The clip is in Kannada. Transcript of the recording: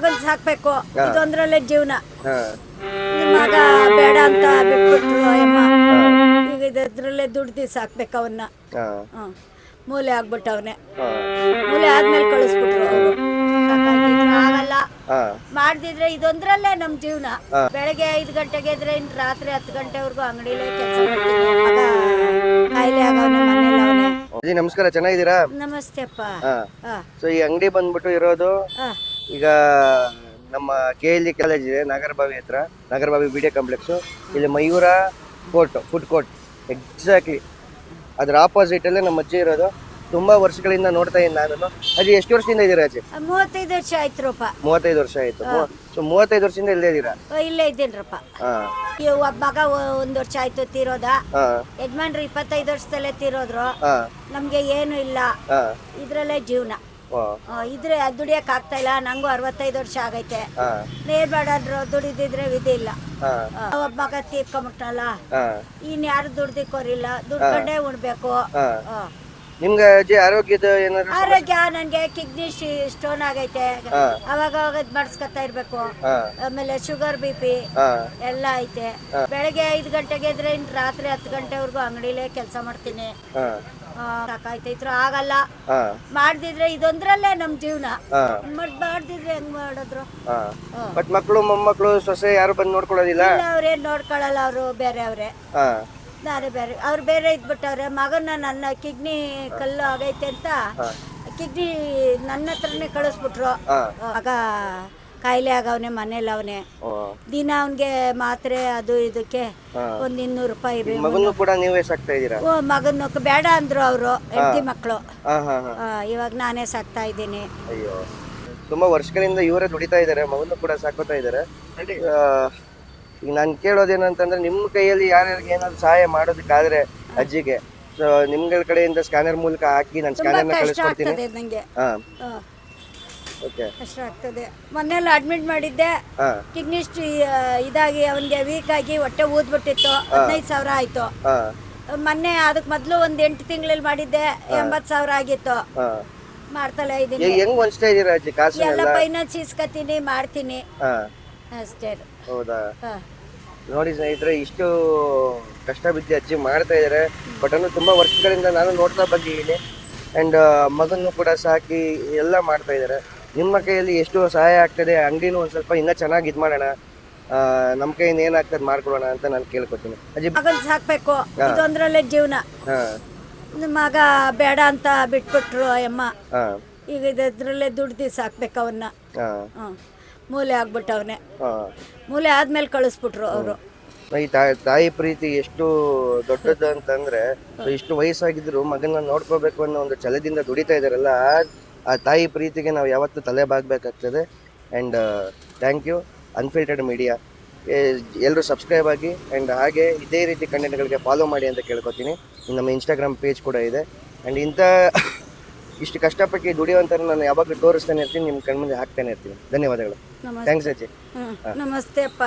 ಮಗನ್ ಸಾಕ್ಬೇಕು ಇದೊಂದ್ರಲ್ಲೇ ಜೀವನ. ಮಗ ಬೇಡ ಅಂತ ಬಿಟ್ಬಿಟ್ರು ಅಮ್ಮ. ಈಗ ಇದ್ರಲ್ಲೇ ದುಡ್ದು ಸಾಕ್ಬೇಕು ಅವನ್ನ. ಮೂಲೆ ಆಗ್ಬಿಟ್ಟವನೆ. ಮೂಲೆ ಆದ್ಮೇಲೆ ಕಳಿಸ್ಬಿಟ್ರು ಅವರು. ಆಗಲ್ಲ ಮಾಡ್ದಿದ್ರೆ ಇದೊಂದ್ರಲ್ಲೇ ನಮ್ ಜೀವನ. ಬೆಳಗ್ಗೆ 5 ಗಂಟೆಗೆ ಇದ್ರೆ ಇನ್ ರಾತ್ರಿ 10 ಗಂಟೆವರೆಗೂ ಅಂಗಡಿಲೇ ಕೆಲಸ ಮಾಡ್ತೀನಿ. ಮಗ ಕಾಯಿಲೆ ಆಗವನೆ, ಮನೇಲಿ ಅವನೇ. ನಮಸ್ಕಾರ, ಚೆನ್ನಾಗಿದ್ದೀರಾ? ನಮಸ್ತೆ ಅಪ್ಪ. ಸೊ ಈ ಅಂಗಡಿ ಬಂದ್ಬಿಟ್ಟು ಇರೋದು ಈಗ ನಮ್ಮ KLE ಕಾಲೇಜ್ ಇದೆ, ನಾಗರಬಾವಿ ಹತ್ರ, ನಾಗರಬಾವಿ BD ಕಾಂಪ್ಲೆಕ್ಸ್. ಇಲ್ಲಿ ಮಯೂರ ಫುಡ್ ಕೋರ್ಟ್ ಎಕ್ಸಾಕ್ಟ್ಲಿ ಅದ್ರ ಆಪೋಸಿಟ್ ಅಲ್ಲೇ ನಮ್ಮ ಅಜ್ಜಿ ಇರೋದು. ತುಂಬಾ ವರ್ಷಗಳಿಂದ ನೋಡ್ತಾ ಇದ್ದೀನಿ ನಾನು. ಅಜ್ಜಿ ಎಷ್ಟು ವರ್ಷದಿಂದ ಇದ್ದೀರಾ ಅಜ್ಜಿ? 35 ವರ್ಷ ಆಯ್ತ್ರಪ್ಪ. 35 ವರ್ಷ ಆಯ್ತು. ಸೊ 35 ವರ್ಷದಿಂದ ಇಲ್ಲೇ ಇದ್ದೀರಾ? ಇಲ್ಲೇ ಇದ್ದೀನ್ರಪ್ಪ. ಒಬ್ಬ ಮಗ 1 ವರ್ಷ ಆಯ್ತು ತೀರೋದ. ಯಜಮಾನ್ರು 25 ವರ್ಷದಲ್ಲೇ ತೀರೋದ್ರು. ನಮ್ಗೆ ಏನು ಇಲ್ಲ, ಇದ್ರಲ್ಲೇ ಜೀವನ. ಇದ್ರೆ ದುಡಿಯಕ್ ಆಗ್ತಾ ಇಲ್ಲ. ನಂಗೂ 65 ವರ್ಷ ಆಗೈತೆ. ನೇರ್ ಮಾಡಾದ್ರು ದುಡಿದಿದ್ರೆ ವಿಧಿ ಇಲ್ಲ. ಒಬ್ಬ ಮಗ ತೀರ್ಕೊಂಬಿಟ್ನಲ್ಲ, ಇನ್ ಯಾರು ದುಡ್ದಿಕ್ಕೋರಿಲ್ಲ, ದುಡ್ಕೊಂಡೇ ಉಣ್ಬೇಕು. ನಿಮ್ಗೆ ಅಜ್ಜಿ ಆರೋಗ್ಯದ ಏನಾದ್ರು? ಆರೋಗ್ಯ ನನ್ಗೆ ಕಿಡ್ನಿ ಸ್ಟೋನ್ ಆಗೈತೆ. ಅವಾಗ ಮಾಡಿಸ್ಕೊತಾ ಇರ್ಬೇಕು. ಆಮೇಲೆ ಶುಗರ್ BP ಎಲ್ಲ ಐತೆ. ಬೆಳಗ್ಗೆ 5 ಗಂಟೆಗೆ ಇದ್ರೆ ಇನ್ ರಾತ್ರಿ 10 ಗಂಟೆವರೆಗೂ ಅಂಗಡಿಲೇ ಕೆಲಸ ಮಾಡ್ತೀನಿ. ಸಾಕಾಯ್ತೈತ್ರು ಆಗಲ್ಲ ಮಾಡ್ದಿದ್ರೆ ಇದೊಂದ್ರಲ್ಲೇ ನಮ್ ಜೀವನ. ಮಾಡ್ದಿದ್ರೆ ಹೆಂಗ್ ಮಾಡಿದ್ರು? ಬಟ್ ಮಕ್ಕಳು ಮೊಮ್ಮಕ್ಕಳು ಸೊಸೆ ಯಾರು ಬಂದು ನೋಡ್ಕೊಳ್ಳೋದಿಲ್ಲ? ಅವ್ರೇನ್ ನೋಡ್ಕೊಳ್ಳಲ್ಲ, ಅವರು ಬೇರೆ ಅವ್ರೆ, ನಾನೇ ಬೇರೆ. ಅವ್ರು ಬೇರೆ ಇದ್ಬಿಟ್ಟವ್ರೆ. ಮಗನ ನನ್ನ ಕಿಡ್ನಿ ಕಲ್ಲು ಆಗೈತೆ ಅಂತ ಕಿಡ್ನಿ ನನ್ನ ಹತ್ರನೇ ಕಳಿಸ್ಬಿಟ್ರು. ಆಗ ಕಾಯಿಲೆ ಆಗವನೆ, ಮನೇಲಿ ಅವನೇ. ದಿನ ಅವನ್ಗೆ ಮಾತ್ರೆ ಅದು ಇದಕ್ಕೆ ಒಂದ್ 200 ರೂಪಾಯಿ. ಮಗನ್ನು ಕೂಡ ನೀವೇ ಸಾಕ್ತಾ ಇದ್ದೀರಾ? ಮಗನ್ನು ಬೇಡ ಅಂದ್ರು ಅವರು, ಹೆಂಡತಿ ಮಕ್ಕಳು. ಇವಾಗ ನಾನೇ ಸಾಕ್ತಾ ಇದ್ದೀನಿ. ಅಯ್ಯೋ, ತುಂಬಾ ವರ್ಷಗಳಿಂದ ಇವರೇ ದುಡಿತಾ ಇದ್ದಾರೆ, ಮಗನ್ನು ಕೂಡ ಸಾಕೋತಾ ಇದ್ದಾರೆ. ಈಗ ನಾನು ಕೇಳೋದೇನಂತಂದ್ರೆ, ನಿಮ್ಮ ಕೈಯಲ್ಲಿ ಯಾರ್ಯಾರಿಗೆ ಏನಾದ್ರು ಸಹಾಯ ಮಾಡೋದಕ್ಕಾದ್ರೆ ಅಜ್ಜಿಗೆ, ಸೊ ನಿಮ್ಗಳ ಕಡೆಯಿಂದ ಸ್ಕ್ಯಾನರ್ ಮೂಲಕ ಹಾಕಿ ನಾನು ಸ್ಕ್ಯಾನರ್ನ ಕಳಿಸ್ಕೊಡ್ತೀನಿ. ನಂಗೆ ಓಕೆ, ಕಷ್ಟ ಆಗ್ತದೆ. ಮೊನ್ನೆಲ್ಲ ಅಡ್ಮಿಟ್ ಮಾಡಿದ್ದೆ. ಕಿಡ್ನಿ ಇದಾಗಿ ಅವನಿಗೆ ವೀಕ್ ಆಗಿ ಹೊಟ್ಟೆ ಊದ್ಬಿಟ್ಟಿತ್ತು. 15,000 ಆಯ್ತು. ಮೊನ್ನೆ ಅದಕ್ಕೆ ಮೊದಲು ಒಂದು 8 ತಿಂಗಳಲ್ಲಿ ಮಾಡಿದ್ದೆ, 80,000 ಆಗಿತ್ತು. ಮಾಡ್ತಲೇ ಇದ್ದೀನಿ. ಹೆಂಗ್ ಹೊಂಚ್ತಾ ಇದೀರಾ ಅಜ್ಜಿ ಕಾಸು? ಎಲ್ಲ ಫೈನಾನ್ಸ್ ಇಸ್ಕೊತೀನಿ, ಮಾಡ್ತೀನಿ ಅಷ್ಟೇ. ಹೌದಾ? ನೋಡಿ ಸ್ನೇಹಿತರೆ, ಇಷ್ಟು ಕಷ್ಟ ಬಿದ್ದು ಅಜ್ಜಿ ಮಾಡ್ತಾ ಇದ್ದಾರೆ. ಬಟ್ ಅನ್ನು ತುಂಬಾ ವರ್ಷಗಳಿಂದ ನಾನು ನೋಡ್ತಾ ಬಂದಿದ್ದೀನಿ. ಅಂಡ್ ಮಗನ್ನು ಕೂಡ ಸಾಕಿ ಎಲ್ಲ ಮಾಡ್ತಾ ಇದ್ದಾರೆ. ನಿಮ್ಮ ಕೈಯಲ್ಲಿ ಎಷ್ಟು ಸಹಾಯ ಆಗ್ತದೆ, ಅಂಗಡಿನೂ ಒಂದ್ ಸ್ವಲ್ಪ ಇನ್ನೂ ಚೆನ್ನಾಗಿ ಇದ್ ಮಾಡೋಣ, ನಮ್ಮ ಕೈಯಿಂದ ಏನಾಗ್ತದೆ ಮಾಡ್ಕೊಡೋಣ ಅಂತ ನಾನು ಕೇಳ್ಕೊತೀನಿ. ಅಜ್ಜಿ ಮಗನ್ ಸಾಕ್ಬೇಕು ಇದೊಂದ್ರಲ್ಲೇ ಜೀವನ. ಮಗ ಬೇಡ ಅಂತ ಬಿಟ್ಬಿಟ್ರು ಅಮ್ಮ. ಈಗ ಇದ್ರಲ್ಲೇ ದುಡ್ದು ಸಾಕ್ಬೇಕು ಅವನ್ನ. ಮೂಲೆ ಆಗ್ಬಿಟ್ಟವನೆ. ಮೂಲೆ ಆದ್ಮೇಲೆ ಕಳಿಸ್ಬಿಟ್ರು ಅವರು. ಈ ತಾಯಿ ಪ್ರೀತಿ ಎಷ್ಟು ದೊಡ್ಡದು ಅಂತಂದ್ರೆ, ಇಷ್ಟು ವಯಸ್ಸಾಗಿದ್ರು ಮಗನ ನೋಡ್ಕೋಬೇಕು ಅನ್ನೋ ಒಂದು ಛಲದಿಂದ ದುಡಿತಾ ಇದಾರಲ್ಲ, ಆ ತಾಯಿ ಪ್ರೀತಿಗೆ ನಾವು ಯಾವತ್ತೂ ತಲೆ ಬಾಗಬೇಕಾಗ್ತದೆ. And thank you unfiltered media. ಎಲ್ಲರೂ ಸಬ್ಸ್ಕ್ರೈಬ್ ಆಗಿ ಆ್ಯಂಡ್ ಹಾಗೆ ಇದೇ ರೀತಿ ಕಂಟೆಂಟ್ಗಳಿಗೆ ಫಾಲೋ ಮಾಡಿ ಅಂತ ಕೇಳ್ಕೊತೀನಿ. ನಮ್ಮ ಇನ್ಸ್ಟಾಗ್ರಾಮ್ ಪೇಜ್ ಕೂಡ ಇದೆ. ಆ್ಯಂಡ್ ಇಂಥ ಇಷ್ಟು ಕಷ್ಟಪಟ್ಟು ದುಡಿಯುವಂತ ನಾನು ಯಾವಾಗಲೂ ತೋರಿಸ್ತಾನೆ ಇರ್ತೀನಿ, ನಿಮ್ಮ ಕಣ್ಮುಂದೆ ಹಾಕ್ತಾನೆ ಇರ್ತೀನಿ. ಧನ್ಯವಾದಗಳು. ಥ್ಯಾಂಕ್ಸ್ ಅಜ್ಜಿ. ನಮಸ್ತೆ ಅಪ್ಪ.